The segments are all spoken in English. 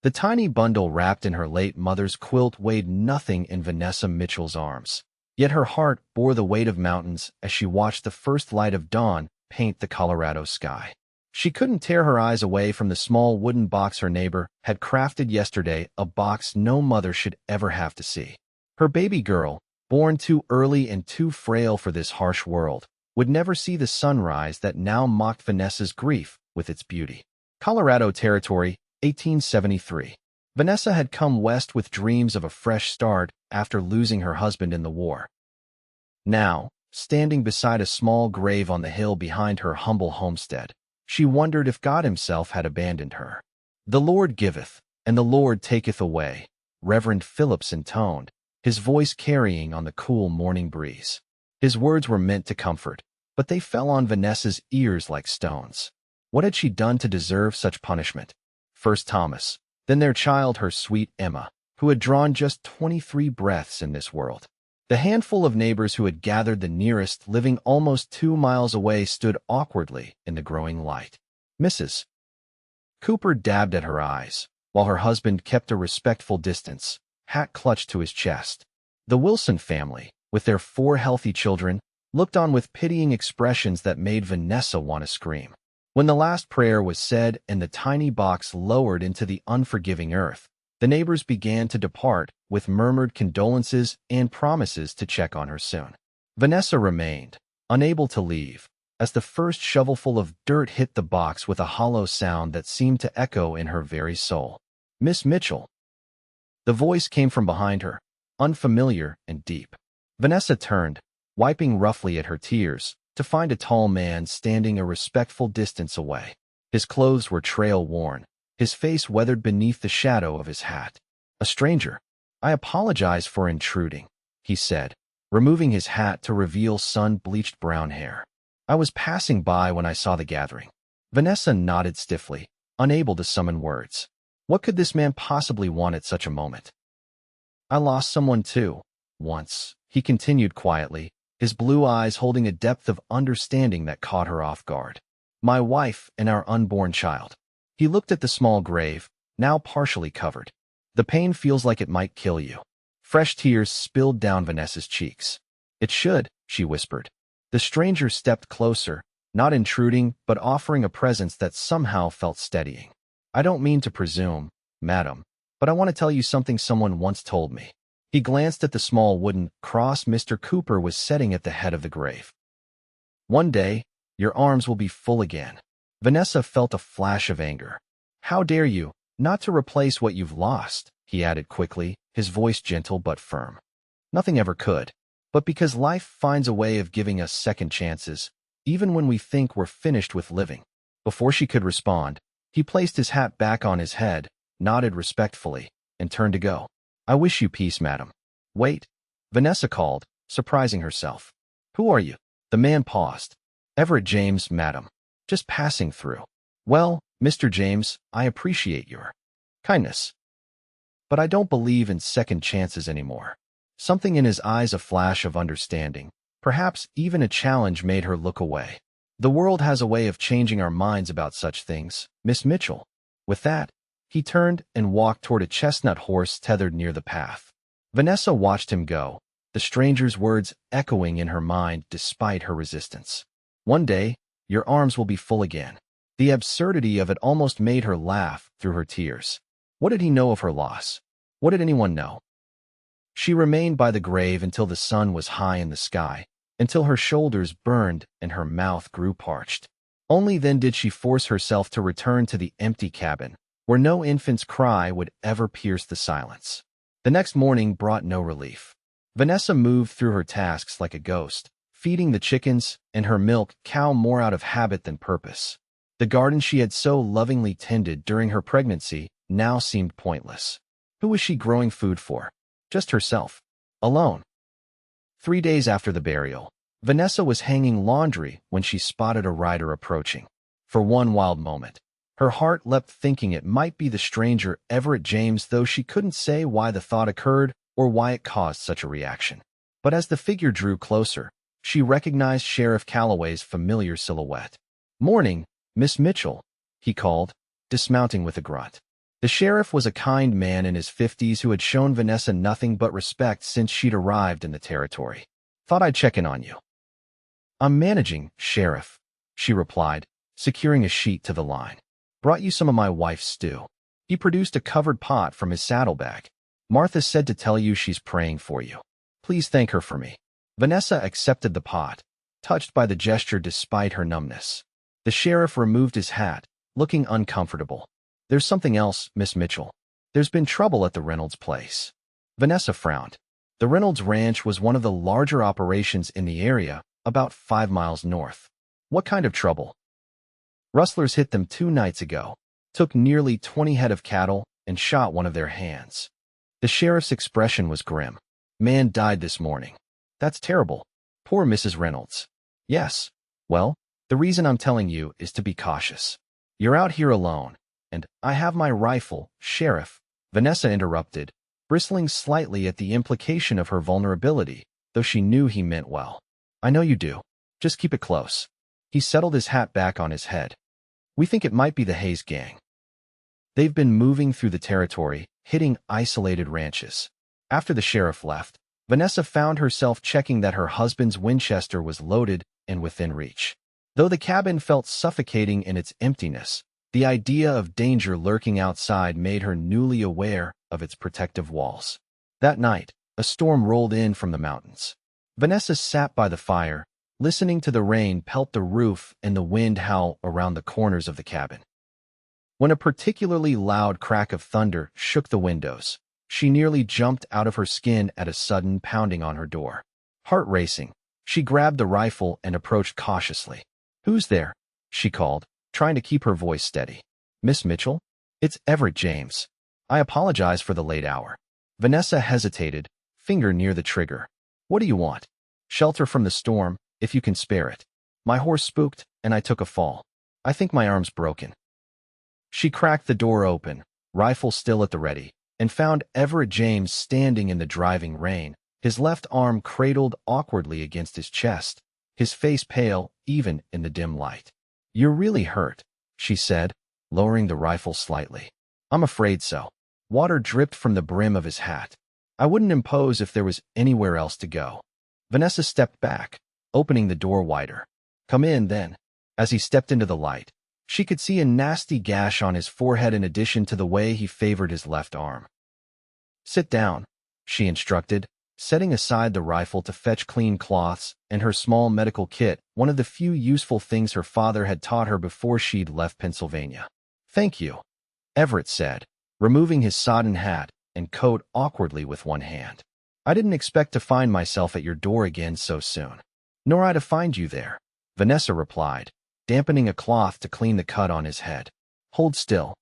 The tiny bundle wrapped in her late mother's quilt weighed nothing in Vanessa Mitchell's arms. Yet her heart bore the weight of mountains as she watched the first light of dawn paint the Colorado sky. She couldn't tear her eyes away from the small wooden box her neighbor had crafted yesterday, a box no mother should ever have to see. Her baby girl, born too early and too frail for this harsh world, would never see the sunrise that now mocked Vanessa's grief with its beauty. Colorado Territory, 1873. Vanessa had come west with dreams of a fresh start after losing her husband in the war. Now, standing beside a small grave on the hill behind her humble homestead, she wondered if God himself had abandoned her. "The Lord giveth, and the Lord taketh away," Reverend Phillips intoned, his voice carrying on the cool morning breeze. His words were meant to comfort, but they fell on Vanessa's ears like stones. What had she done to deserve such punishment? First Thomas, then their child, her sweet Emma, who had drawn just 23 breaths in this world. The handful of neighbors who had gathered the nearest, living almost 2 miles away, stood awkwardly in the growing light. Mrs. Cooper dabbed at her eyes, while her husband kept a respectful distance, hat clutched to his chest. The Wilson family, with their 4 healthy children, looked on with pitying expressions that made Vanessa want to scream. When the last prayer was said and the tiny box lowered into the unforgiving earth, the neighbors began to depart with murmured condolences and promises to check on her soon. Vanessa remained, unable to leave, as the first shovelful of dirt hit the box with a hollow sound that seemed to echo in her very soul. "Miss Mitchell." The voice came from behind her, unfamiliar and deep. Vanessa turned, wiping roughly at her tears, to find a tall man standing a respectful distance away. His clothes were trail-worn, his face weathered beneath the shadow of his hat. "A stranger. I apologize for intruding," he said, removing his hat to reveal sun-bleached brown hair. "I was passing by when I saw the gathering." Vanessa nodded stiffly, unable to summon words. What could this man possibly want at such a moment? "I lost someone too, once," he continued quietly, his blue eyes holding a depth of understanding that caught her off guard. "My wife and our unborn child." He looked at the small grave, now partially covered. "The pain feels like it might kill you." Fresh tears spilled down Vanessa's cheeks. "It should," she whispered. The stranger stepped closer, not intruding, but offering a presence that somehow felt steadying. "I don't mean to presume, madam, but I want to tell you something someone once told me." He glanced at the small wooden cross Mr. Cooper was setting at the head of the grave. "One day, your arms will be full again." Vanessa felt a flash of anger. "How dare you, not to replace what you've lost," he added quickly, his voice gentle but firm. "Nothing ever could. But because life finds a way of giving us second chances, even when we think we're finished with living." Before she could respond, he placed his hat back on his head, nodded respectfully, and turned to go. "I wish you peace, madam." "Wait," Vanessa called, surprising herself. "Who are you?" The man paused. "Everett James, madam. Just passing through." "Well, Mr. James, I appreciate your kindness. But I don't believe in second chances anymore." Something in his eyes, a flash of understanding, perhaps even a challenge, made her look away. "The world has a way of changing our minds about such things, Miss Mitchell." With that, he turned and walked toward a chestnut horse tethered near the path. Vanessa watched him go, the stranger's words echoing in her mind despite her resistance. "One day, your arms will be full again." The absurdity of it almost made her laugh through her tears. What did he know of her loss? What did anyone know? She remained by the grave until the sun was high in the sky, until her shoulders burned and her mouth grew parched. Only then did she force herself to return to the empty cabin, where no infant's cry would ever pierce the silence. The next morning brought no relief. Vanessa moved through her tasks like a ghost, feeding the chickens and her milk cow more out of habit than purpose. The garden she had so lovingly tended during her pregnancy now seemed pointless. Who was she growing food for? Just herself. Alone. 3 days after the burial, Vanessa was hanging laundry when she spotted a rider approaching. For one wild moment, her heart leapt, thinking it might be the stranger Everett James, though she couldn't say why the thought occurred or why it caused such a reaction. But as the figure drew closer, she recognized Sheriff Calloway's familiar silhouette. "Morning, Miss Mitchell," he called, dismounting with a grunt. The sheriff was a kind man in his 50s who had shown Vanessa nothing but respect since she'd arrived in the territory. Thought I'd check in on you. I'm managing, Sheriff, she replied, securing a sheet to the line. Brought you some of my wife's stew. He produced a covered pot from his saddlebag. Martha said to tell you she's praying for you. Please thank her for me. Vanessa accepted the pot, touched by the gesture despite her numbness. The sheriff removed his hat, looking uncomfortable. There's something else, Miss Mitchell. There's been trouble at the Reynolds place. Vanessa frowned. The Reynolds Ranch was one of the larger operations in the area, about 5 miles north. What kind of trouble? Rustlers hit them 2 nights ago, took nearly 20 head of cattle, and shot one of their hands. The sheriff's expression was grim. Man died this morning. That's terrible. Poor Mrs. Reynolds. Yes. Well, the reason I'm telling you is to be cautious. You're out here alone, and I have my rifle, Sheriff, Vanessa interrupted, bristling slightly at the implication of her vulnerability, though she knew he meant well. I know you do. Just keep it close. He settled his hat back on his head. We think it might be the Hayes gang. They've been moving through the territory, hitting isolated ranches. After the sheriff left, Vanessa found herself checking that her husband's Winchester was loaded and within reach. Though the cabin felt suffocating in its emptiness, the idea of danger lurking outside made her newly aware of its protective walls. That night, a storm rolled in from the mountains. Vanessa sat by the fire, listening to the rain pelt the roof and the wind howl around the corners of the cabin. When a particularly loud crack of thunder shook the windows, she nearly jumped out of her skin at a sudden pounding on her door. Heart racing, she grabbed the rifle and approached cautiously. Who's there? She called, trying to keep her voice steady. Miss Mitchell? It's Everett James. I apologize for the late hour. Vanessa hesitated, finger near the trigger. What do you want? Shelter from the storm, if you can spare it. My horse spooked, and I took a fall. I think my arm's broken. She cracked the door open, rifle still at the ready, and found Everett James standing in the driving rain, his left arm cradled awkwardly against his chest, his face pale even in the dim light. You're really hurt, she said, lowering the rifle slightly. I'm afraid so. Water dripped from the brim of his hat. I wouldn't impose if there was anywhere else to go. Vanessa stepped back, opening the door wider. Come in, then. As he stepped into the light, she could see a nasty gash on his forehead in addition to the way he favored his left arm. Sit down, she instructed, setting aside the rifle to fetch clean cloths and her small medical kit, one of the few useful things her father had taught her before she'd left Pennsylvania. Thank you, Everett said, removing his sodden hat and coat awkwardly with one hand. I didn't expect to find myself at your door again so soon. Nor I to find you there, Vanessa replied, dampening a cloth to clean the cut on his head. Hold still.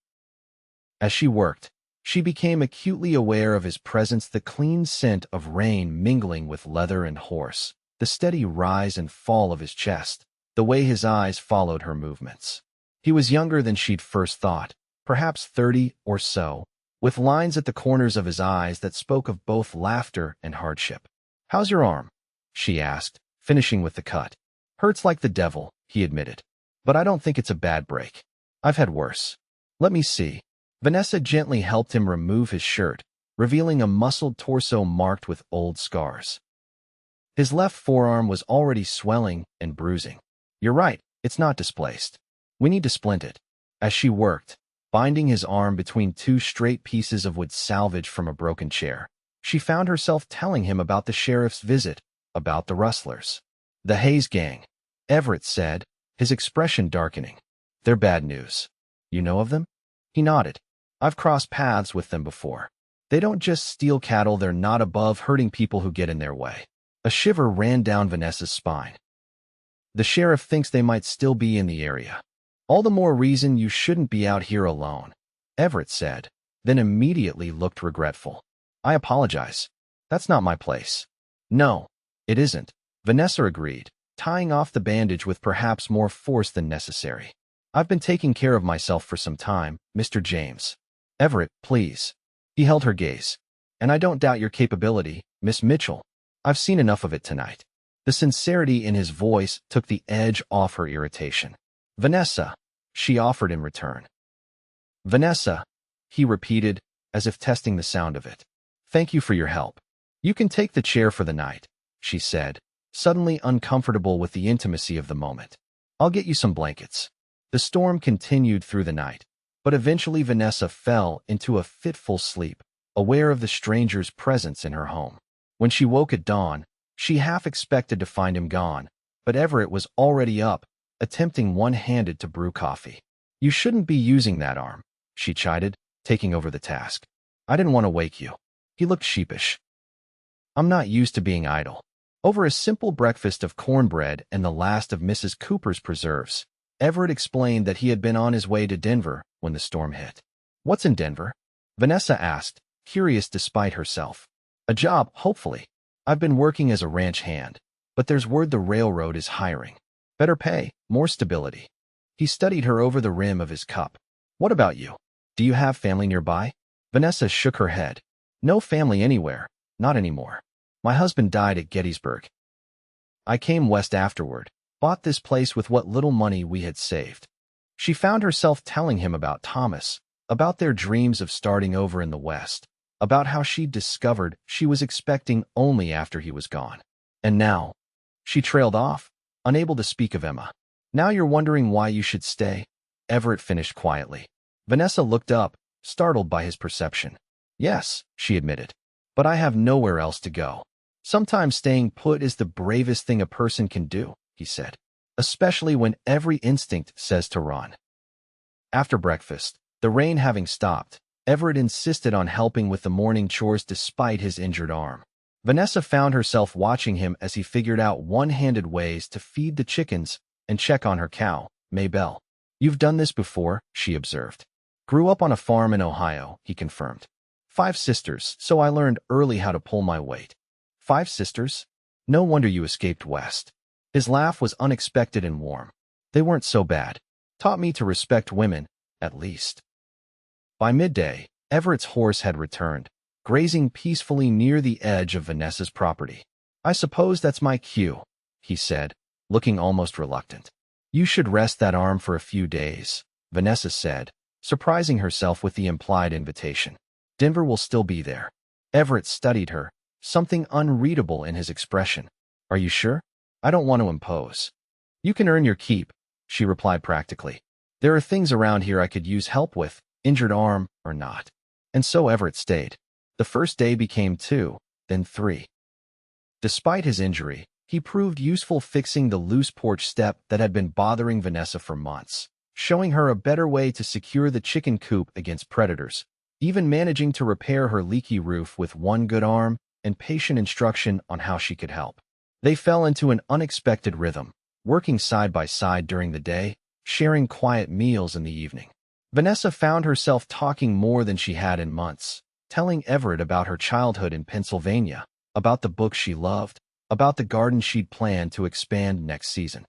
As she worked, she became acutely aware of his presence, the clean scent of rain mingling with leather and horse, the steady rise and fall of his chest, the way his eyes followed her movements. He was younger than she'd first thought, perhaps 30 or so, with lines at the corners of his eyes that spoke of both laughter and hardship. How's your arm? She asked, finishing with the cut. Hurts like the devil, he admitted. But I don't think it's a bad break. I've had worse. Let me see. Vanessa gently helped him remove his shirt, revealing a muscled torso marked with old scars. His left forearm was already swelling and bruising. You're right, it's not displaced. We need to splint it. As she worked, binding his arm between 2 straight pieces of wood salvaged from a broken chair, she found herself telling him about the sheriff's visit, about the rustlers. The Hayes gang, Everett said, his expression darkening. They're bad news. You know of them? He nodded. I've crossed paths with them before. They don't just steal cattle, they're not above hurting people who get in their way. A shiver ran down Vanessa's spine. The sheriff thinks they might still be in the area. All the more reason you shouldn't be out here alone, Everett said, then immediately looked regretful. I apologize. That's not my place. No, it isn't, Vanessa agreed, tying off the bandage with perhaps more force than necessary. I've been taking care of myself for some time, Mr. James. Everett, please. He held her gaze. And I don't doubt your capability, Miss Mitchell. I've seen enough of it tonight. The sincerity in his voice took the edge off her irritation. Vanessa, she offered in return. Vanessa, he repeated, as if testing the sound of it. Thank you for your help. You can take the chair for the night, she said, suddenly uncomfortable with the intimacy of the moment. I'll get you some blankets. The storm continued through the night, but eventually Vanessa fell into a fitful sleep, aware of the stranger's presence in her home. When she woke at dawn, she half expected to find him gone, but Everett was already up, attempting one-handed to brew coffee. You shouldn't be using that arm, she chided, taking over the task. I didn't want to wake you. He looked sheepish. I'm not used to being idle. Over a simple breakfast of cornbread and the last of Mrs. Cooper's preserves, Everett explained that he had been on his way to Denver when the storm hit. What's in Denver? Vanessa asked, curious despite herself. A job, hopefully. I've been working as a ranch hand, but there's word the railroad is hiring. Better pay, more stability. He studied her over the rim of his cup. What about you? Do you have family nearby? Vanessa shook her head. No family anywhere, not anymore. My husband died at Gettysburg. I came west afterward, bought this place with what little money we had saved. She found herself telling him about Thomas, about their dreams of starting over in the West, about how she'd discovered she was expecting only after he was gone. And now, she trailed off, unable to speak of Emma. Now you're wondering why you should stay? Everett finished quietly. Vanessa looked up, startled by his perception. Yes, she admitted, but I have nowhere else to go. Sometimes staying put is the bravest thing a person can do, he said, especially when every instinct says to run. After breakfast, the rain having stopped, Everett insisted on helping with the morning chores despite his injured arm. Vanessa found herself watching him as he figured out one-handed ways to feed the chickens and check on her cow, Maybelle. You've done this before, she observed. Grew up on a farm in Ohio, he confirmed. 5 sisters, so I learned early how to pull my weight. 5 sisters? No wonder you escaped west. His laugh was unexpected and warm. They weren't so bad. Taught me to respect women, at least. By midday, Everett's horse had returned, grazing peacefully near the edge of Vanessa's property. I suppose that's my cue, he said, looking almost reluctant. You should rest that arm for a few days, Vanessa said, surprising herself with the implied invitation. Denver will still be there. Everett studied her, something unreadable in his expression. Are you sure? I don't want to impose. You can earn your keep, she replied practically. There are things around here I could use help with, injured arm or not. And so Everett stayed. The first day became 2, then 3. Despite his injury, he proved useful fixing the loose porch step that had been bothering Vanessa for months, showing her a better way to secure the chicken coop against predators, even managing to repair her leaky roof with one good arm and patient instruction on how she could help. They fell into an unexpected rhythm, working side by side during the day, sharing quiet meals in the evening. Vanessa found herself talking more than she had in months, telling Everett about her childhood in Pennsylvania, about the books she loved, about the garden she'd planned to expand next season.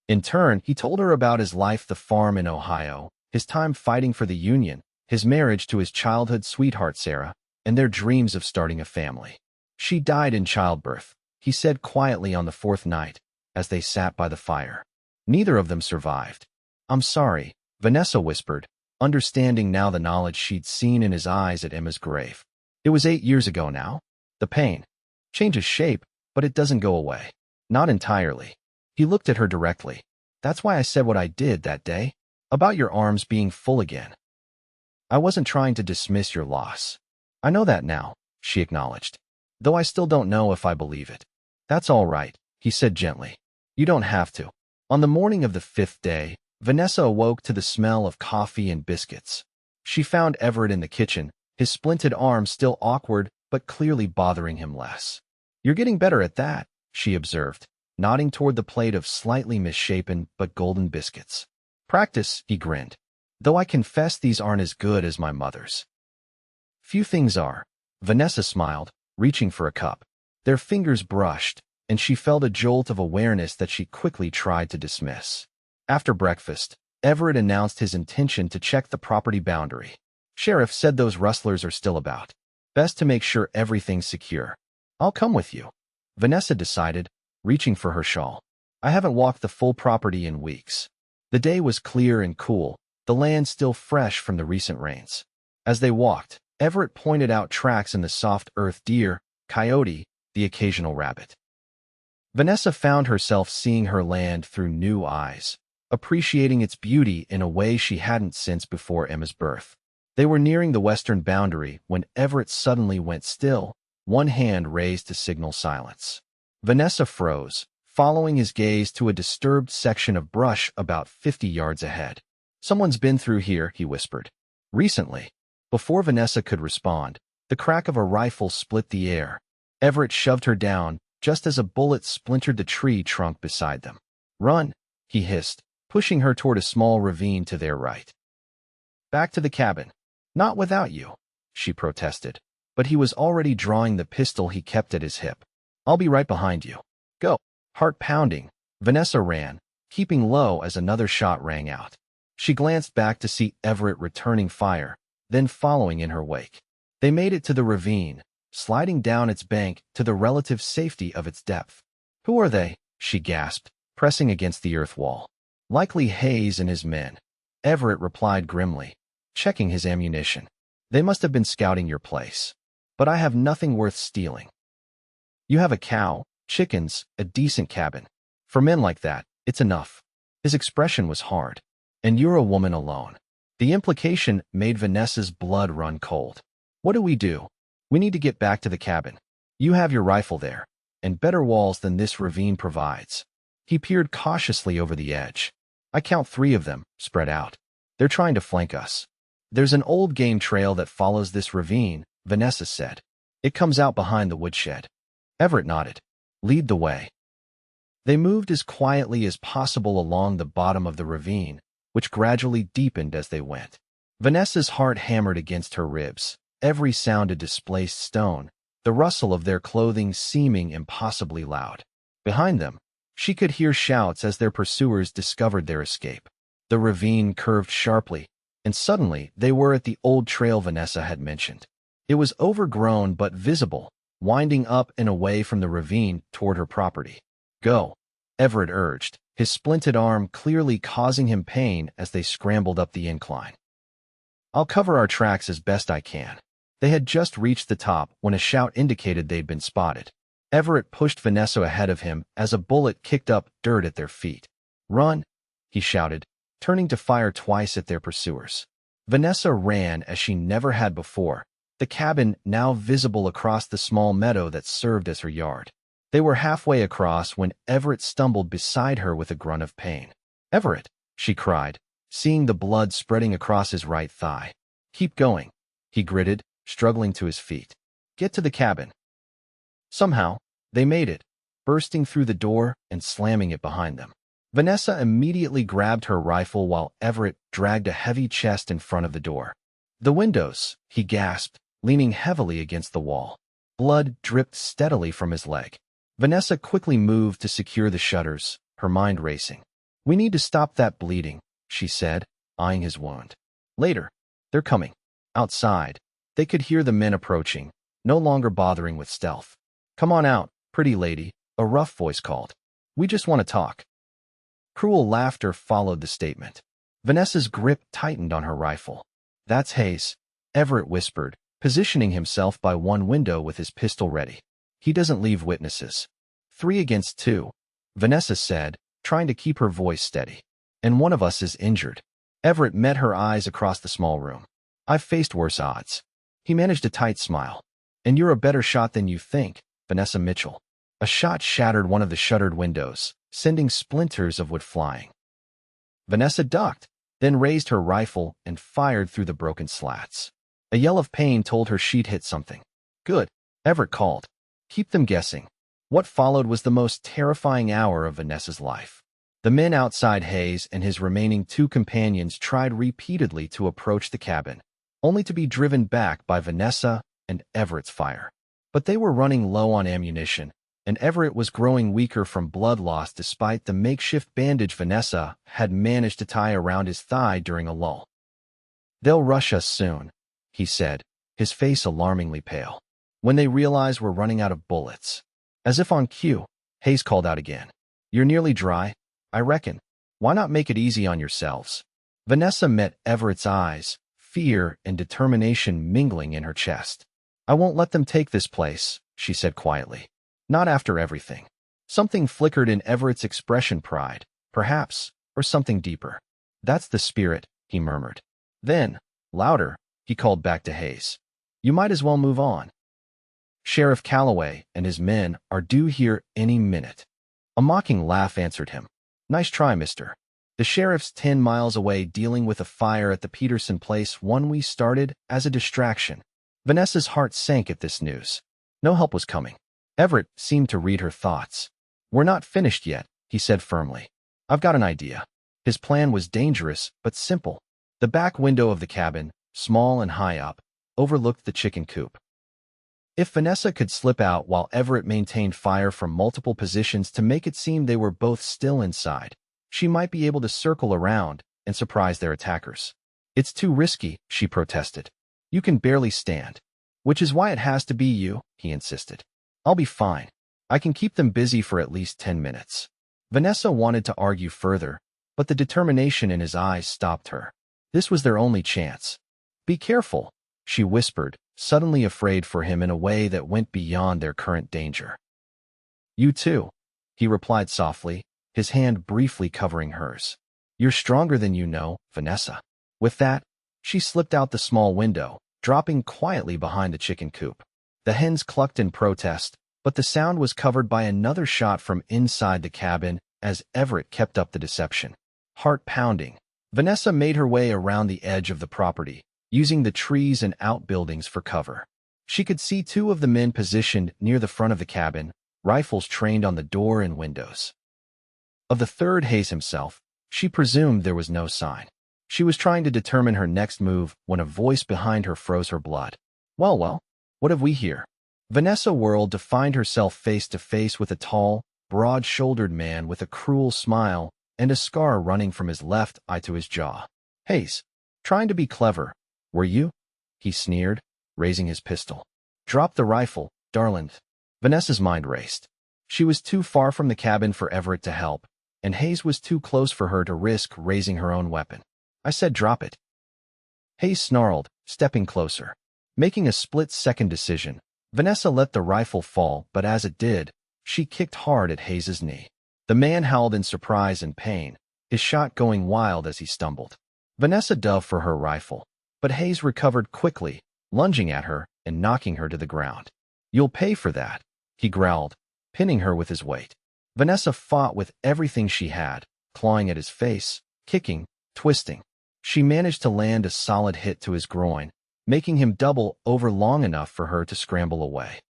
In turn, he told her about his life, the farm in Ohio, his time fighting for the Union, his marriage to his childhood sweetheart Sarah, and their dreams of starting a family. She died in childbirth, he said quietly on the 4th night, as they sat by the fire. Neither of them survived. I'm sorry, Vanessa whispered, understanding now the knowledge she'd seen in his eyes at Emma's grave. It was 8 years ago now. The pain changes shape, but it doesn't go away. Not entirely. He looked at her directly. That's why I said what I did that day, about your arms being full again. I wasn't trying to dismiss your loss. I know that now, she acknowledged, though I still don't know if I believe it. That's all right, he said gently. You don't have to. On the morning of the 5th day, Vanessa awoke to the smell of coffee and biscuits. She found Everett in the kitchen, his splinted arm still awkward but clearly bothering him less. You're getting better at that, she observed, nodding toward the plate of slightly misshapen but golden biscuits. Practice, he grinned, though I confess these aren't as good as my mother's. Few things are. Vanessa smiled, reaching for a cup. Their fingers brushed, and she felt a jolt of awareness that she quickly tried to dismiss. After breakfast, Everett announced his intention to check the property boundary. Sheriff said those rustlers are still about. Best to make sure everything's secure. I'll come with you, Vanessa decided, reaching for her shawl. I haven't walked the full property in weeks. The day was clear and cool, the land still fresh from the recent rains. As they walked, Everett pointed out tracks in the soft earth: deer, coyote, the occasional rabbit. Vanessa found herself seeing her land through new eyes, appreciating its beauty in a way she hadn't since before Emma's birth. They were nearing the western boundary when Everett suddenly went still, one hand raised to signal silence. Vanessa froze, following his gaze to a disturbed section of brush about 50 yards ahead. "Someone's been through here," he whispered. "Recently." Before Vanessa could respond, the crack of a rifle split the air. Everett shoved her down, just as a bullet splintered the tree trunk beside them. "Run," he hissed, pushing her toward a small ravine to their right. "Back to the cabin." "Not without you," she protested, but he was already drawing the pistol he kept at his hip. "I'll be right behind you." "Go." Heart pounding, Vanessa ran, keeping low as another shot rang out. She glanced back to see Everett returning fire, then following in her wake. They made it to the ravine, sliding down its bank to the relative safety of its depth. "Who are they?" she gasped, pressing against the earth wall. "Likely Hayes and his men," Everett replied grimly, checking his ammunition. "They must have been scouting your place. But I have nothing worth stealing. You have a cow, chickens, a decent cabin. For men like that, it's enough." His expression was hard. "And you're a woman alone." The implication made Vanessa's blood run cold. "What do? We need to get back to the cabin. You have your rifle there, and better walls than this ravine provides." He peered cautiously over the edge. "I count 3 of them, spread out. They're trying to flank us." "There's an old game trail that follows this ravine," Vanessa said. "It comes out behind the woodshed." Everett nodded. "Lead the way." They moved as quietly as possible along the bottom of the ravine, which gradually deepened as they went. Vanessa's heart hammered against her ribs, every sound a displaced stone, the rustle of their clothing seeming impossibly loud. Behind them, she could hear shouts as their pursuers discovered their escape. The ravine curved sharply, and suddenly they were at the old trail Vanessa had mentioned. It was overgrown but visible, winding up and away from the ravine toward her property. "Go," Everett urged, his splinted arm clearly causing him pain as they scrambled up the incline. "I'll cover our tracks as best I can." They had just reached the top when a shout indicated they'd been spotted. Everett pushed Vanessa ahead of him as a bullet kicked up dirt at their feet. "Run," he shouted, turning to fire twice at their pursuers. Vanessa ran as she never had before, the cabin now visible across the small meadow that served as her yard. They were halfway across when Everett stumbled beside her with a grunt of pain. "Everett," she cried, seeing the blood spreading across his right thigh. "Keep going," he gritted, struggling to his feet. "Get to the cabin." Somehow, they made it, bursting through the door and slamming it behind them. Vanessa immediately grabbed her rifle while Everett dragged a heavy chest in front of the door. "The windows," he gasped, leaning heavily against the wall. Blood dripped steadily from his leg. Vanessa quickly moved to secure the shutters, her mind racing. "We need to stop that bleeding," she said, eyeing his wound. "Later. They're coming." Outside, they could hear the men approaching, no longer bothering with stealth. "Come on out, pretty lady," a rough voice called. "We just want to talk." Cruel laughter followed the statement. Vanessa's grip tightened on her rifle. "That's Hayes," Everett whispered, positioning himself by one window with his pistol ready. "He doesn't leave witnesses." 3 against 2, Vanessa said, trying to keep her voice steady. "And one of us is injured." Everett met her eyes across the small room. "I've faced worse odds." He managed a tight smile. "And you're a better shot than you think, Vanessa Mitchell." A shot shattered one of the shuttered windows, sending splinters of wood flying. Vanessa ducked, then raised her rifle and fired through the broken slats. A yell of pain told her she'd hit something. "Good," Everett called. "Keep them guessing." What followed was the most terrifying hour of Vanessa's life. The men outside Hayes and his remaining 2 companions tried repeatedly to approach the cabin, only to be driven back by Vanessa and Everett's fire. But they were running low on ammunition, and Everett was growing weaker from blood loss despite the makeshift bandage Vanessa had managed to tie around his thigh during a lull. "They'll rush us soon," he said, his face alarmingly pale. "When they realize we're running out of bullets." As if on cue, Hayes called out again. "You're nearly dry, I reckon. Why not make it easy on yourselves?" Vanessa met Everett's eyes, fear and determination mingling in her chest. "I won't let them take this place," she said quietly. "Not after everything." Something flickered in Everett's expression, pride, perhaps, or something deeper. "That's the spirit," he murmured. Then, louder, he called back to Hayes. "You might as well move on. Sheriff Calloway and his men are due here any minute." A mocking laugh answered him. "Nice try, mister. The sheriff's 10 miles away dealing with a fire at the Peterson place, one we started as a distraction." Vanessa's heart sank at this news. No help was coming. Everett seemed to read her thoughts. "We're not finished yet," he said firmly. "I've got an idea." His plan was dangerous, but simple. The back window of the cabin, small and high up, overlooked the chicken coop. If Vanessa could slip out while Everett maintained fire from multiple positions to make it seem they were both still inside, she might be able to circle around and surprise their attackers. "It's too risky," she protested. "You can barely stand." "Which is why it has to be you," he insisted. "I'll be fine. I can keep them busy for at least 10 minutes. Vanessa wanted to argue further, but the determination in his eyes stopped her. This was their only chance. "Be careful," she whispered, suddenly afraid for him in a way that went beyond their current danger. "You too," he replied softly, his hand briefly covering hers. "You're stronger than you know, Vanessa." With that, she slipped out the small window, dropping quietly behind the chicken coop. The hens clucked in protest, but the sound was covered by another shot from inside the cabin as Everett kept up the deception. Heart pounding, Vanessa made her way around the edge of the property, using the trees and outbuildings for cover. She could see 2 of the men positioned near the front of the cabin, rifles trained on the door and windows. Of the third, Hayes himself, she presumed there was no sign. She was trying to determine her next move when a voice behind her froze her blood. Well, what have we here?" Vanessa whirled to find herself face to face with a tall, broad-shouldered man with a cruel smile and a scar running from his left eye to his jaw. "Hayes, trying to be clever, were you?" he sneered, raising his pistol. "Drop the rifle, darling." Vanessa's mind raced. She was too far from the cabin for Everett to help, and Hayes was too close for her to risk raising her own weapon. "I said drop it." Hayes snarled, stepping closer. Making a split-second decision, Vanessa let the rifle fall, but as it did, she kicked hard at Hayes's knee. The man howled in surprise and pain, his shot going wild as he stumbled. Vanessa dove for her rifle, but Hayes recovered quickly, lunging at her and knocking her to the ground. "You'll pay for that," he growled, pinning her with his weight. Vanessa fought with everything she had, clawing at his face, kicking, twisting. She managed to land a solid hit to his groin, making him double over long enough for her to scramble away.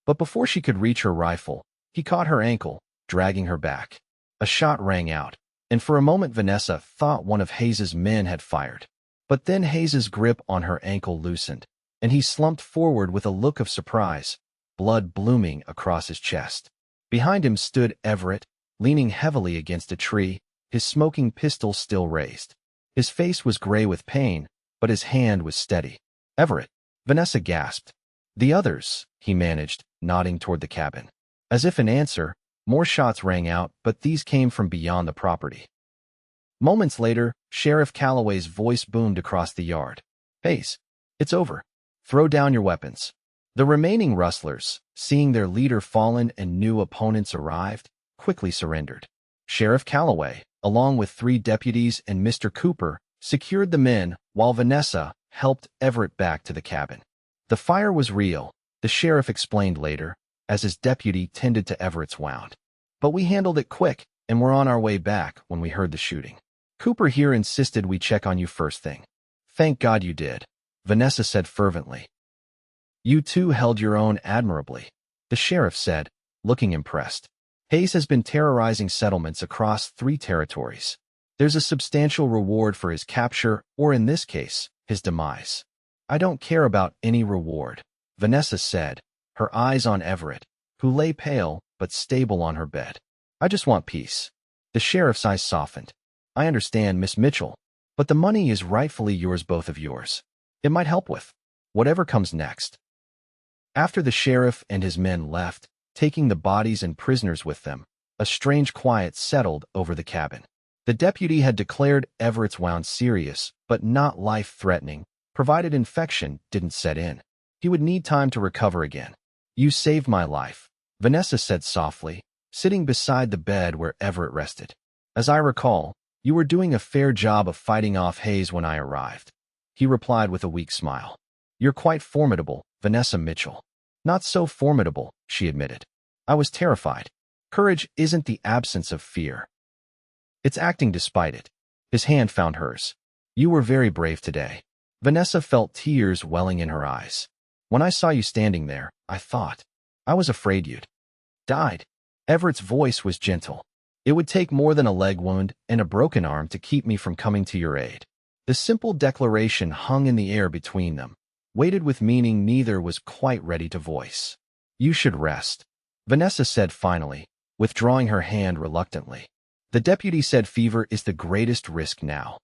But before she could reach her rifle, he caught her ankle, dragging her back. A shot rang out, and for a moment Vanessa thought one of Hayes's men had fired. But then Hayes's grip on her ankle loosened, and he slumped forward with a look of surprise, blood blooming across his chest. Behind him stood Everett, leaning heavily against a tree, his smoking pistol still raised. His face was gray with pain, but his hand was steady. "Everett," Vanessa gasped. "The others," he managed, nodding toward the cabin. As if in answer, more shots rang out, but these came from beyond the property. Moments later, Sheriff Calloway's voice boomed across the yard. "Hayes, it's over. Throw down your weapons." The remaining rustlers, seeing their leader fallen and new opponents arrived, quickly surrendered. Sheriff Calloway, along with 3 deputies and Mr. Cooper, secured the men while Vanessa helped Everett back to the cabin. "The fire was real," the sheriff explained later, as his deputy tended to Everett's wound. "But we handled it quick and were on our way back when we heard the shooting. Cooper here insisted we check on you first thing." "Thank God you did," Vanessa said fervently. "You two held your own admirably," the sheriff said, looking impressed. "Hayes has been terrorizing settlements across 3 territories. There's a substantial reward for his capture, or in this case, his demise." "I don't care about any reward," Vanessa said, her eyes on Everett, who lay pale but stable on her bed. "I just want peace." The sheriff's eyes softened. "I understand, Miss Mitchell, but the money is rightfully yours, both of yours. It might help with whatever comes next." After the sheriff and his men left, taking the bodies and prisoners with them, a strange quiet settled over the cabin. The deputy had declared Everett's wound serious, but not life-threatening, provided infection didn't set in. He would need time to recover again. "You saved my life," Vanessa said softly, sitting beside the bed where Everett rested. "As I recall, you were doing a fair job of fighting off Hayes when I arrived." He replied with a weak smile. "You're quite formidable, Vanessa Mitchell." "Not so formidable," she admitted. "I was terrified. Courage isn't the absence of fear. It's acting despite it." His hand found hers. "You were very brave today." Vanessa felt tears welling in her eyes. "When I saw you standing there, I thought. I was afraid you'd died." Everett's voice was gentle. "It would take more than a leg wound and a broken arm to keep me from coming to your aid." The simple declaration hung in the air between them, weighted with meaning neither was quite ready to voice. "You should rest," Vanessa said finally, withdrawing her hand reluctantly. "The deputy said fever is the greatest risk now."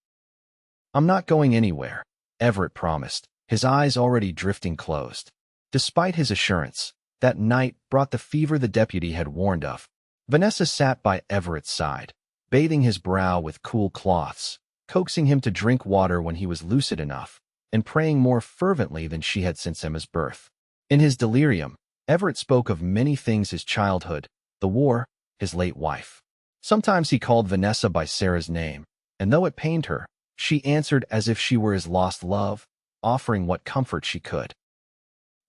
"I'm not going anywhere," Everett promised, his eyes already drifting closed. Despite his assurance, that night brought the fever the deputy had warned of. Vanessa sat by Everett's side, bathing his brow with cool cloths, coaxing him to drink water when he was lucid enough, and praying more fervently than she had since Emma's birth. In his delirium, Everett spoke of many things: his childhood, the war, his late wife. Sometimes he called Vanessa by Sarah's name, and though it pained her, she answered as if she were his lost love, offering what comfort she could.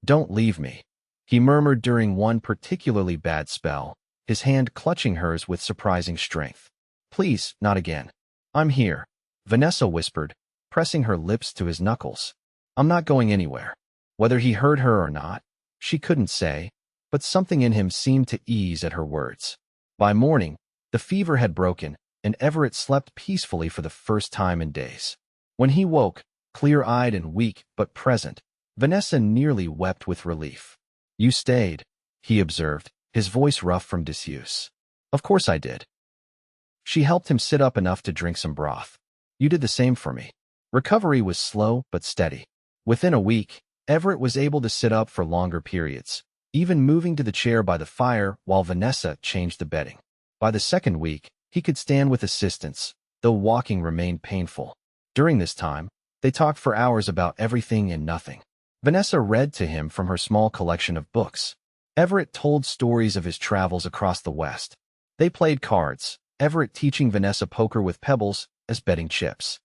"Don't leave me," he murmured during one particularly bad spell, his hand clutching hers with surprising strength. "Please, not again." "I'm here," Vanessa whispered, pressing her lips to his knuckles. "I'm not going anywhere." Whether he heard her or not, she couldn't say, but something in him seemed to ease at her words. By morning, the fever had broken, and Everett slept peacefully for the first time in days. When he woke, clear-eyed and weak but present, Vanessa nearly wept with relief. "You stayed," he observed, his voice rough from disuse. "Of course I did." She helped him sit up enough to drink some broth. "You did the same for me." Recovery was slow but steady. Within a week, Everett was able to sit up for longer periods, even moving to the chair by the fire while Vanessa changed the bedding. By the second week, he could stand with assistance, though walking remained painful. During this time, they talked for hours about everything and nothing. Vanessa read to him from her small collection of books. Everett told stories of his travels across the West. They played cards, Everett teaching Vanessa poker with pebbles as betting chips.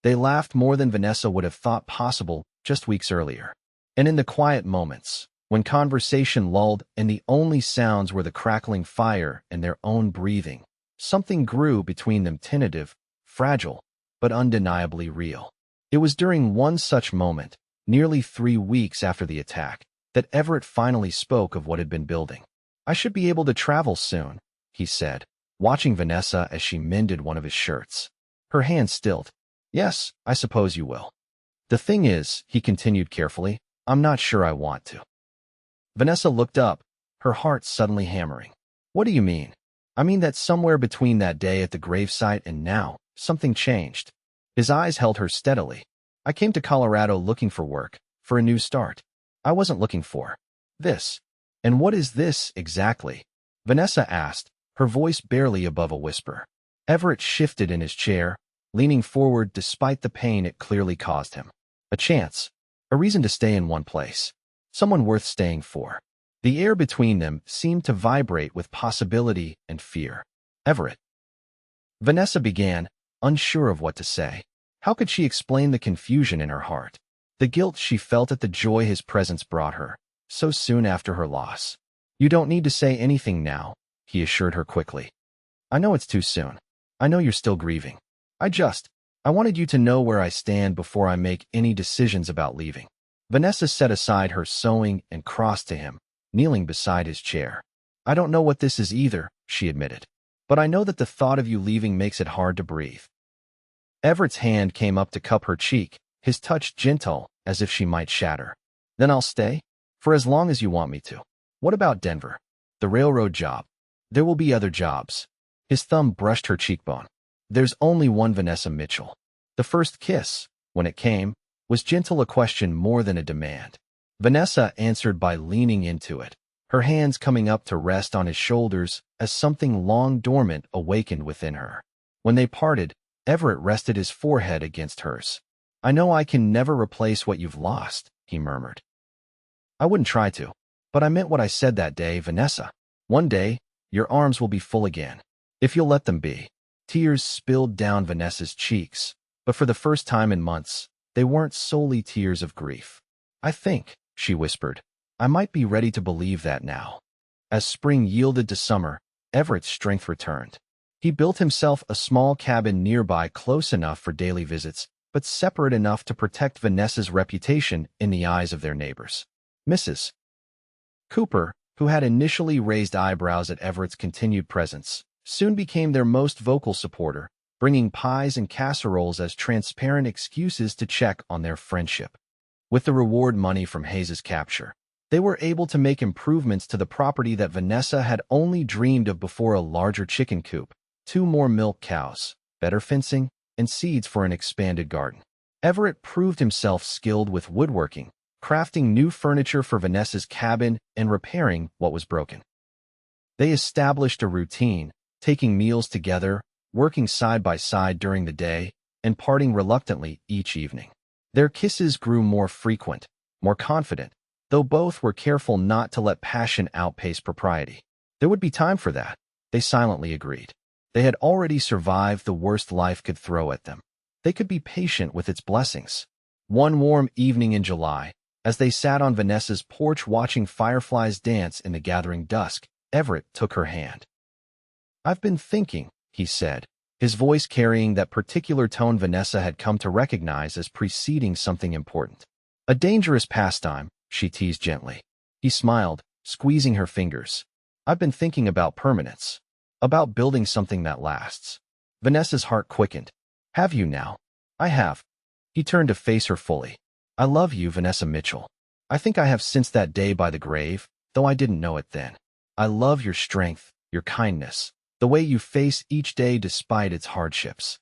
They laughed more than Vanessa would have thought possible just weeks earlier. And in the quiet moments, when conversation lulled and the only sounds were the crackling fire and their own breathing, something grew between them, tentative, fragile, but undeniably real. It was during one such moment, nearly 3 weeks after the attack, that Everett finally spoke of what had been building. "I should be able to travel soon," he said, watching Vanessa as she mended one of his shirts. Her hand stilled. "Yes, I suppose you will. The thing is," he continued carefully, "I'm not sure I want to." Vanessa looked up, her heart suddenly hammering. "What do you mean?" "I mean that somewhere between that day at the gravesite and now, something changed." His eyes held her steadily. "I came to Colorado looking for work, for a new start. I wasn't looking for this." "And what is this, exactly?" Vanessa asked, her voice barely above a whisper. Everett shifted in his chair, leaning forward despite the pain it clearly caused him. "A chance. A reason to stay in one place. Someone worth staying for." The air between them seemed to vibrate with possibility and fear. "Everett," Vanessa began, unsure of what to say. How could she explain the confusion in her heart? The guilt she felt at the joy his presence brought her, so soon after her loss. "You don't need to say anything now," he assured her quickly. "I know it's too soon. I know you're still grieving. I wanted you to know where I stand before I make any decisions about leaving." Vanessa set aside her sewing and crossed to him, kneeling beside his chair. "I don't know what this is either," she admitted, "but I know that the thought of you leaving makes it hard to breathe." Everett's hand came up to cup her cheek, his touch gentle as if she might shatter. "Then I'll stay? For as long as you want me to." "What about Denver? The railroad job?" "There will be other jobs." His thumb brushed her cheekbone. "There's only one Vanessa Mitchell." The first kiss, when it came, was gentle, a question more than a demand. Vanessa answered by leaning into it, her hands coming up to rest on his shoulders as something long dormant awakened within her. When they parted, Everett rested his forehead against hers. "I know I can never replace what you've lost," he murmured. "I wouldn't try to. But I meant what I said that day, Vanessa. One day, your arms will be full again, if you'll let them be." Tears spilled down Vanessa's cheeks, but for the first time in months, they weren't solely tears of grief. "I think," she whispered, "I might be ready to believe that now." As spring yielded to summer, Everett's strength returned. He built himself a small cabin nearby, close enough for daily visits, but separate enough to protect Vanessa's reputation in the eyes of their neighbors. Mrs. Cooper, who had initially raised eyebrows at Everett's continued presence, soon became their most vocal supporter, bringing pies and casseroles as transparent excuses to check on their friendship. With the reward money from Hayes's capture, they were able to make improvements to the property that Vanessa had only dreamed of before: a larger chicken coop, 2 more milk cows, better fencing, and seeds for an expanded garden. Everett proved himself skilled with woodworking, crafting new furniture for Vanessa's cabin and repairing what was broken. They established a routine, taking meals together, working side by side during the day, and parting reluctantly each evening. Their kisses grew more frequent, more confident, though both were careful not to let passion outpace propriety. There would be time for that, they silently agreed. They had already survived the worst life could throw at them. They could be patient with its blessings. One warm evening in July, as they sat on Vanessa's porch watching fireflies dance in the gathering dusk, Everett took her hand. "I've been thinking," he said, his voice carrying that particular tone Vanessa had come to recognize as preceding something important. "A dangerous pastime," she teased gently. He smiled, squeezing her fingers. "I've been thinking about permanence, about building something that lasts." Vanessa's heart quickened. "Have you now?" "I have." He turned to face her fully. "I love you, Vanessa Mitchell. I think I have since that day by the grave, though I didn't know it then. I love your strength, your kindness, the way you face each day despite its hardships.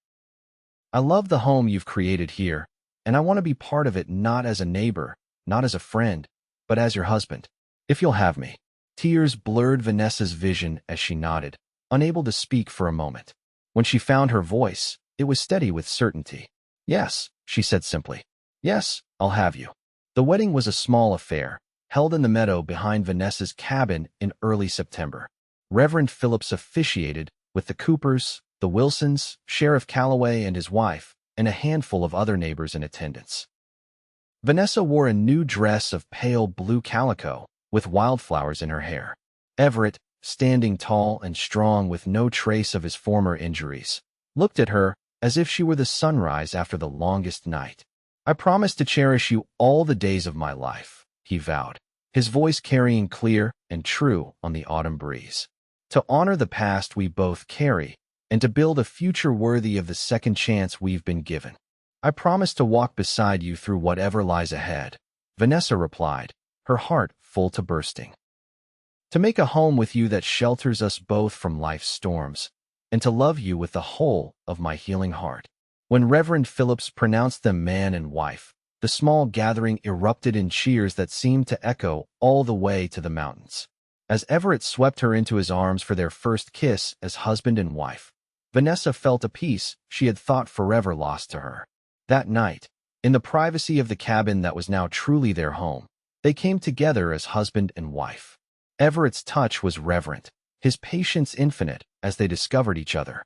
I love the home you've created here, and I want to be part of it, not as a neighbor, not as a friend, but as your husband, if you'll have me." Tears blurred Vanessa's vision as she nodded, unable to speak for a moment. When she found her voice, it was steady with certainty. "Yes," she said simply. "Yes, I'll have you." The wedding was a small affair, held in the meadow behind Vanessa's cabin in early September. Reverend Phillips officiated, with the Coopers, the Wilsons, Sheriff Calloway and his wife, and a handful of other neighbors in attendance. Vanessa wore a new dress of pale blue calico, with wildflowers in her hair. Everett, standing tall and strong with no trace of his former injuries, looked at her as if she were the sunrise after the longest night. "I promise to cherish you all the days of my life," he vowed, his voice carrying clear and true on the autumn breeze. "To honor the past we both carry, and to build a future worthy of the second chance we've been given. I promise to walk beside you through whatever lies ahead," Vanessa replied, her heart full to bursting. "To make a home with you that shelters us both from life's storms, and to love you with the whole of my healing heart." When Reverend Phillips pronounced them man and wife, the small gathering erupted in cheers that seemed to echo all the way to the mountains. As Everett swept her into his arms for their first kiss as husband and wife, Vanessa felt a peace she had thought forever lost to her. That night, in the privacy of the cabin that was now truly their home, they came together as husband and wife. Everett's touch was reverent, his patience infinite as they discovered each other.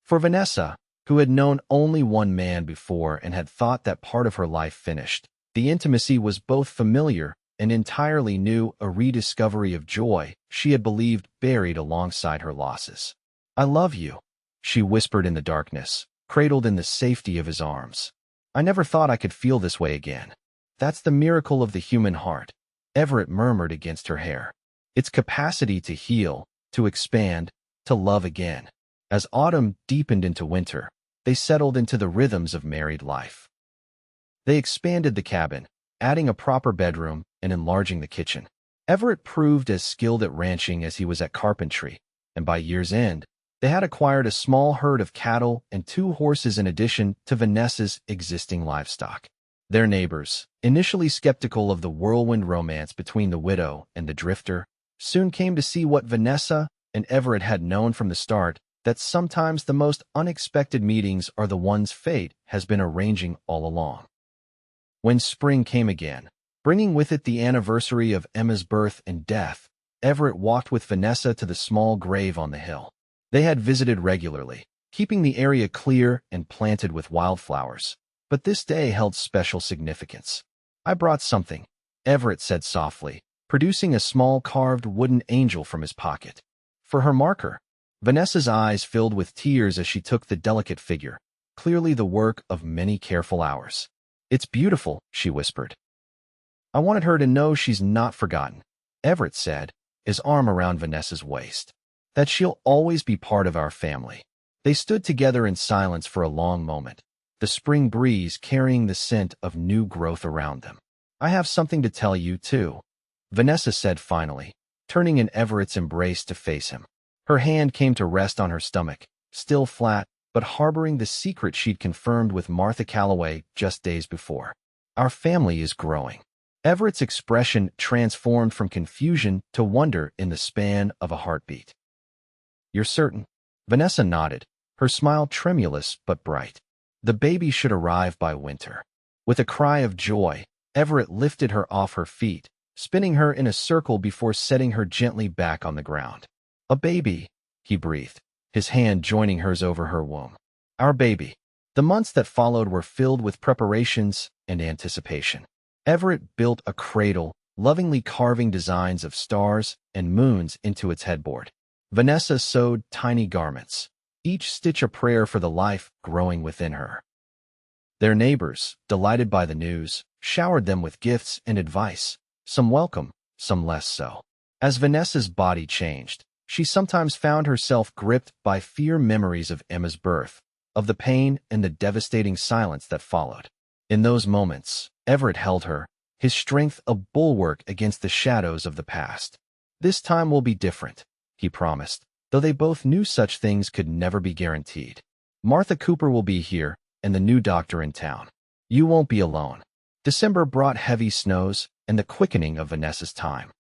For Vanessa, who had known only one man before and had thought that part of her life finished, the intimacy was both familiar and entirely new, a rediscovery of joy she had believed buried alongside her losses. "I love you," she whispered in the darkness, cradled in the safety of his arms. "I never thought I could feel this way again." "That's the miracle of the human heart," Everett murmured against her hair. "Its capacity to heal, to expand, to love again." As autumn deepened into winter, they settled into the rhythms of married life. They expanded the cabin, adding a proper bedroom and enlarging the kitchen. Everett proved as skilled at ranching as he was at carpentry, and by year's end, they had acquired a small herd of cattle and 2 horses in addition to Vanessa's existing livestock. Their neighbors, initially skeptical of the whirlwind romance between the widow and the drifter, soon came to see what Vanessa and Everett had known from the start, that sometimes the most unexpected meetings are the ones fate has been arranging all along. When spring came again, bringing with it the anniversary of Emma's birth and death, Everett walked with Vanessa to the small grave on the hill. They had visited regularly, keeping the area clear and planted with wildflowers. But this day held special significance. "I brought something," Everett said softly, producing a small carved wooden angel from his pocket. "For her marker." Vanessa's eyes filled with tears as she took the delicate figure, clearly the work of many careful hours. "It's beautiful," she whispered. "I wanted her to know she's not forgotten," Everett said, his arm around Vanessa's waist. "That she'll always be part of our family." They stood together in silence for a long moment, the spring breeze carrying the scent of new growth around them. "I have something to tell you, too," Vanessa said finally, turning in Everett's embrace to face him. Her hand came to rest on her stomach, still flat, but harboring the secret she'd confirmed with Martha Calloway just days before. "Our family is growing." Everett's expression transformed from confusion to wonder in the span of a heartbeat. "You're certain?" Vanessa nodded, her smile tremulous but bright. "The baby should arrive by winter." With a cry of joy, Everett lifted her off her feet, spinning her in a circle before setting her gently back on the ground. "A baby," he breathed, his hand joining hers over her womb. "Our baby." The months that followed were filled with preparations and anticipation. Everett built a cradle, lovingly carving designs of stars and moons into its headboard. Vanessa sewed tiny garments, each stitch a prayer for the life growing within her. Their neighbors, delighted by the news, showered them with gifts and advice, some welcome, some less so. As Vanessa's body changed, she sometimes found herself gripped by fear memories of Emma's birth, of the pain and the devastating silence that followed. In those moments, Everett held her, his strength a bulwark against the shadows of the past. "This time will be different," he promised, though they both knew such things could never be guaranteed. "Martha Cooper will be here, and the new doctor in town. You won't be alone." December brought heavy snows and the quickening of Vanessa's time.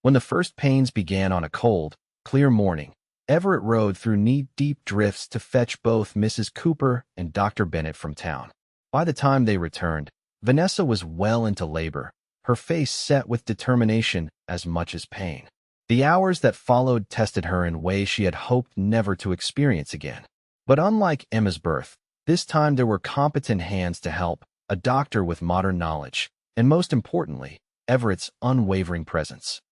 When the first pains began on a cold, clear morning, Everett rode through knee-deep drifts to fetch both Mrs. Cooper and Dr. Bennett from town. By the time they returned, Vanessa was well into labor, her face set with determination as much as pain. The hours that followed tested her in ways she had hoped never to experience again. But unlike Emma's birth, this time there were competent hands to help, a doctor with modern knowledge, and most importantly, Everett's unwavering presence.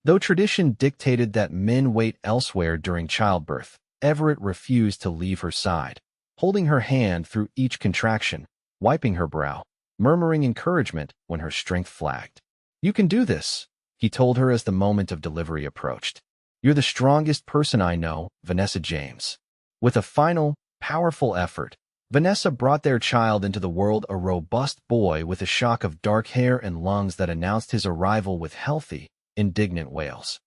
Though tradition dictated that men wait elsewhere during childbirth, Everett refused to leave her side, holding her hand through each contraction, wiping her brow, murmuring encouragement when her strength flagged. "You can do this," he told her as the moment of delivery approached. "You're the strongest person I know, Vanessa James." With a final, powerful effort, Vanessa brought their child into the world, a robust boy with a shock of dark hair and lungs that announced his arrival with healthy, indignant wails.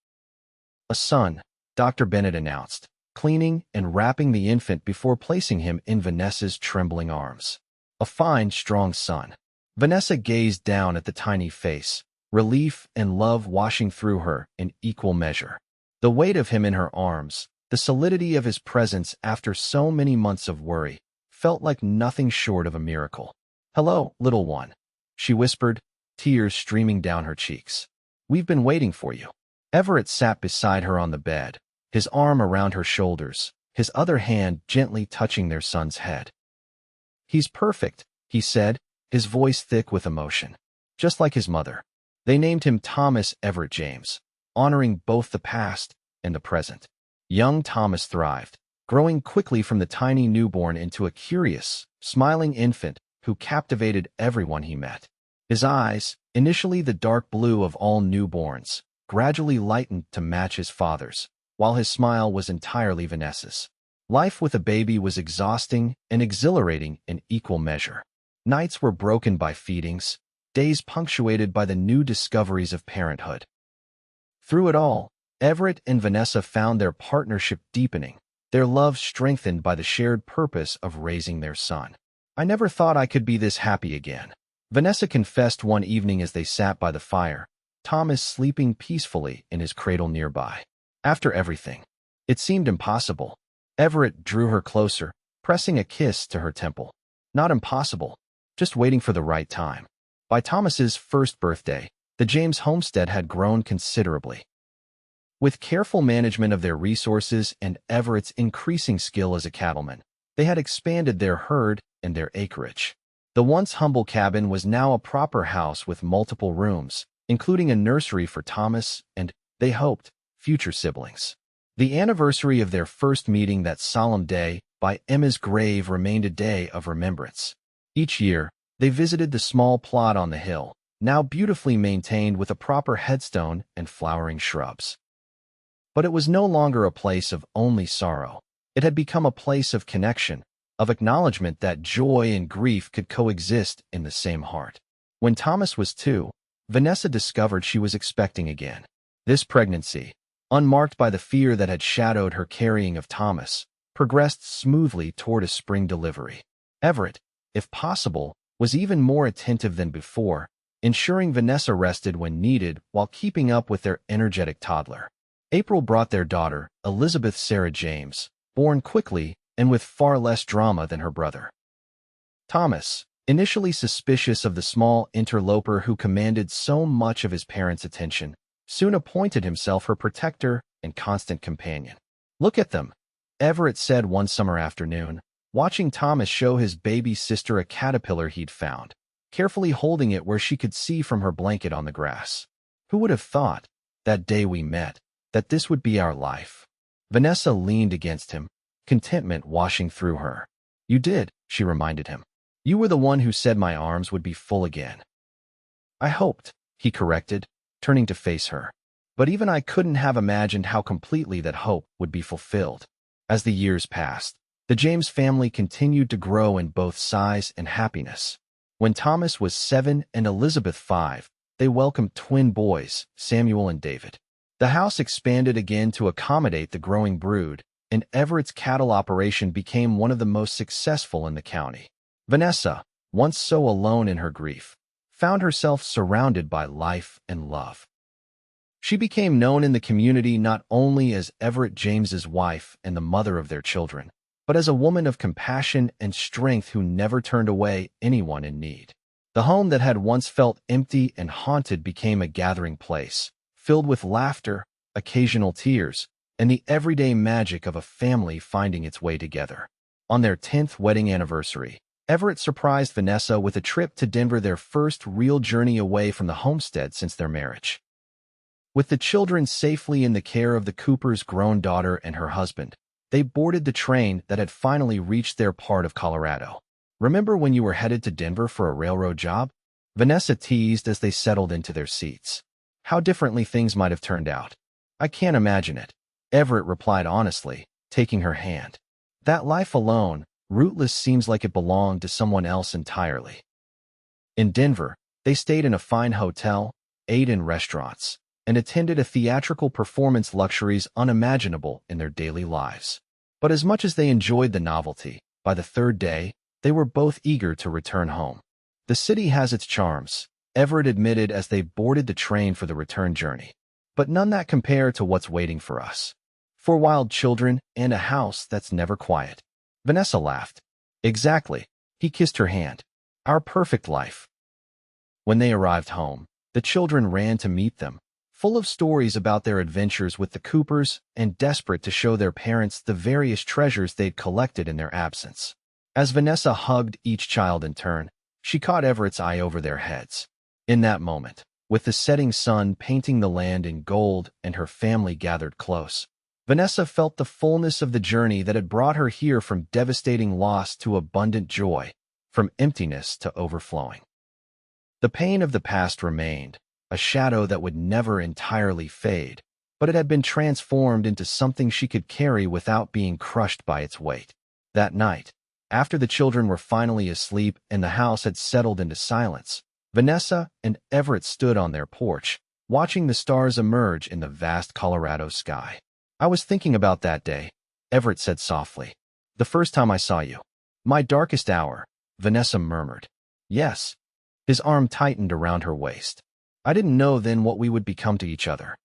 "A son," Dr. Bennett announced, cleaning and wrapping the infant before placing him in Vanessa's trembling arms. "A fine, strong son." Vanessa gazed down at the tiny face, relief and love washing through her in equal measure. The weight of him in her arms, the solidity of his presence after so many months of worry, felt like nothing short of a miracle. "Hello, little one," she whispered, tears streaming down her cheeks. "We've been waiting for you." Everett sat beside her on the bed, his arm around her shoulders, his other hand gently touching their son's head. "He's perfect," he said, his voice thick with emotion. "Just like his mother." They named him Thomas Everett James, honoring both the past and the present. Young Thomas thrived, growing quickly from the tiny newborn into a curious, smiling infant who captivated everyone he met. His eyes, initially the dark blue of all newborns, gradually lightened to match his father's, while his smile was entirely Vanessa's. Life with a baby was exhausting and exhilarating in equal measure. Nights were broken by feedings, days punctuated by the new discoveries of parenthood. Through it all, Everett and Vanessa found their partnership deepening, their love strengthened by the shared purpose of raising their son. "I never thought I could be this happy again," Vanessa confessed one evening as they sat by the fire, Thomas sleeping peacefully in his cradle nearby. "After everything." It seemed impossible. Everett drew her closer, pressing a kiss to her temple. Not impossible, just waiting for the right time. By Thomas's first birthday, the James homestead had grown considerably. With careful management of their resources and Everett's increasing skill as a cattleman, they had expanded their herd and their acreage. The once humble cabin was now a proper house with multiple rooms, including a nursery for Thomas and, they hoped, future siblings. The anniversary of their first meeting that solemn day by Emma's grave remained a day of remembrance. Each year, they visited the small plot on the hill, now beautifully maintained with a proper headstone and flowering shrubs. But it was no longer a place of only sorrow. It had become a place of connection, of acknowledgement that joy and grief could coexist in the same heart. When Thomas was 2, Vanessa discovered she was expecting again. This pregnancy, unmarked by the fear that had shadowed her carrying of Thomas, progressed smoothly toward a spring delivery. Everett, if possible, was even more attentive than before, ensuring Vanessa rested when needed while keeping up with their energetic toddler. April brought their daughter, Elizabeth Sarah James, born quickly and with far less drama than her brother. Thomas, initially suspicious of the small interloper who commanded so much of his parents' attention, soon appointed himself her protector and constant companion. "Look at them," Everett said one summer afternoon, watching Thomas show his baby sister a caterpillar he'd found, carefully holding it where she could see from her blanket on the grass. "Who would have thought, that day we met, that this would be our life?" Vanessa leaned against him, contentment washing through her. "You did," she reminded him. "You were the one who said my arms would be full again." "I hoped," he corrected, turning to face her. "But even I couldn't have imagined how completely that hope would be fulfilled." As the years passed, the James family continued to grow in both size and happiness. When Thomas was 7 and Elizabeth 5, they welcomed twin boys, Samuel and David. The house expanded again to accommodate the growing brood, and Everett's cattle operation became one of the most successful in the county. Vanessa, once so alone in her grief, found herself surrounded by life and love. She became known in the community not only as Everett James's wife and the mother of their children, but as a woman of compassion and strength who never turned away anyone in need. The home that had once felt empty and haunted became a gathering place, filled with laughter, occasional tears, and the everyday magic of a family finding its way together. On their 10th wedding anniversary, Everett surprised Vanessa with a trip to Denver, their first real journey away from the homestead since their marriage. With the children safely in the care of the Cooper's grown daughter and her husband, they boarded the train that had finally reached their part of Colorado. "Remember when you were headed to Denver for a railroad job?" Vanessa teased as they settled into their seats. "How differently things might have turned out." "I can't imagine it," Everett replied honestly, taking her hand. "That life alone, rootless, seems like it belonged to someone else entirely." In Denver, they stayed in a fine hotel, ate in restaurants, and attended a theatrical performance, luxuries unimaginable in their daily lives. But as much as they enjoyed the novelty, by the 3rd day, they were both eager to return home. "The city has its charms," Everett admitted as they boarded the train for the return journey, "but none that compare to what's waiting for us. 4 wild children and a house that's never quiet." Vanessa laughed. "Exactly." He kissed her hand. "Our perfect life." When they arrived home, the children ran to meet them, full of stories about their adventures with the Coopers and desperate to show their parents the various treasures they'd collected in their absence. As Vanessa hugged each child in turn, she caught Everett's eye over their heads. In that moment, with the setting sun painting the land in gold and her family gathered close, Vanessa felt the fullness of the journey that had brought her here, from devastating loss to abundant joy, from emptiness to overflowing. The pain of the past remained, a shadow that would never entirely fade, but it had been transformed into something she could carry without being crushed by its weight. That night, after the children were finally asleep and the house had settled into silence, Vanessa and Everett stood on their porch, watching the stars emerge in the vast Colorado sky. "I was thinking about that day," Everett said softly. "The first time I saw you." "My darkest hour," Vanessa murmured. "Yes." His arm tightened around her waist. "I didn't know then what we would become to each other.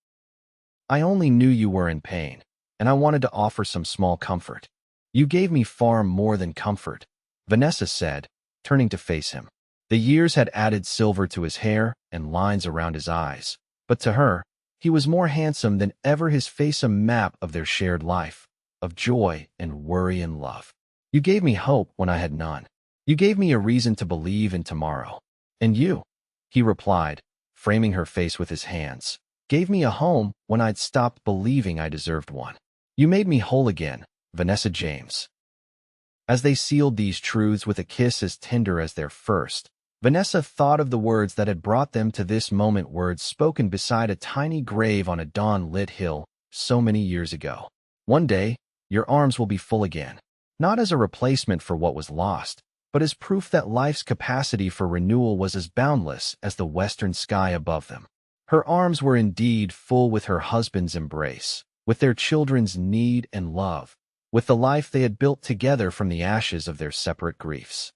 I only knew you were in pain. and I wanted to offer some small comfort. You gave me far more than comfort, Vanessa said, turning to face him. The years had added silver to his hair and lines around his eyes, but to her, he was more handsome than ever, his face a map of their shared life, of joy and worry and love. You gave me hope when I had none. You gave me a reason to believe in tomorrow. And you, he replied, framing her face with his hands, gave me a home when I'd stopped believing I deserved one. You made me whole again, Vanessa James. As they sealed these truths with a kiss as tender as their first, Vanessa thought of the words that had brought them to this moment, words spoken beside a tiny grave on a dawn-lit hill so many years ago. One day, your arms will be full again, not as a replacement for what was lost, but as proof that life's capacity for renewal was as boundless as the western sky above them. Her arms were indeed full with her husband's embrace, with their children's need and love, with the life they had built together from the ashes of their separate griefs.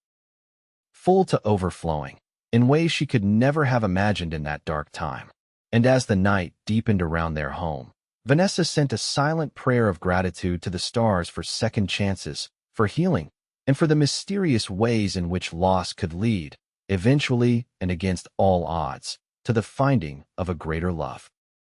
Full to overflowing, in ways she could never have imagined in that dark time. And as the night deepened around their home, Vanessa sent a silent prayer of gratitude to the stars for second chances, for healing, and for the mysterious ways in which loss could lead, eventually and against all odds, to the finding of a greater love.